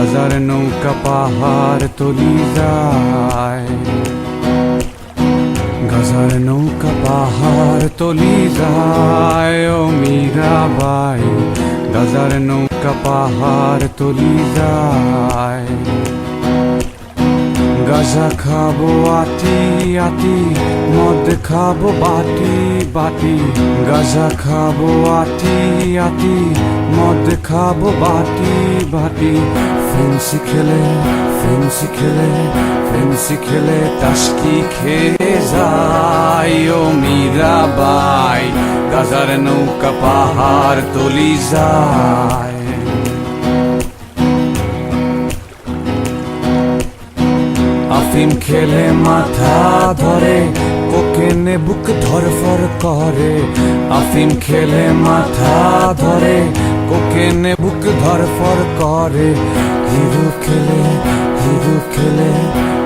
গাজার নৌকা পাহাড় তলি যায়, গাজার নৌকা পাহাড় তলি যায়। ও মীরাবাই, গাজার নৌকা পাহাড় তলি যায়। গাজা খাবো আটি আটি, মদ খাবো বাটি বাটি। গাজা খাবো আটি আটি, মদ খাবো বাটি বাটি। ফেন্সি খেলে ফেন্সি খেলে ফেন্সি খেলে টাসকি খেয়ে যায়। ও মীরাবাই, গাজার নৌকা পাহাড় তলি যায়। আফিম খেলে মাথা ধরে, কোকেনে বুক ধরফর করে। আফিম খেলে মাথা ধরে, কোকেনে বুক ধরফর করে। হিরো খেলে হিরো খেলে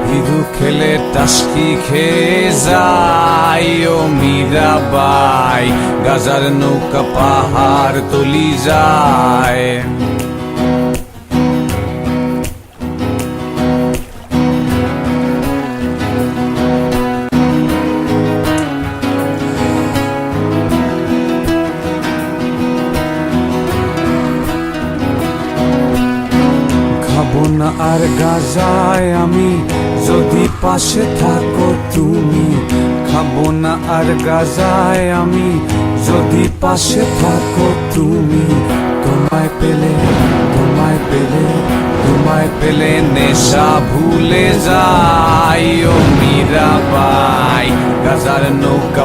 হিরো খেলে টাসকি খেয়ে যায়। ও মীরাবাই, গাজার নৌকা পাহাড় তলি যায়। খাবো না আর গাজায় আমি, যদি পাশে থাকো তুমি। খাবো না আর গাজায় আমি, যদি পাশে থাকো তুমি। তোমায় পেলে তোমায় পেলে তোমায় পেলে নেশা ভুলে যাই। ও মীরাবাই, গাজার নৌকা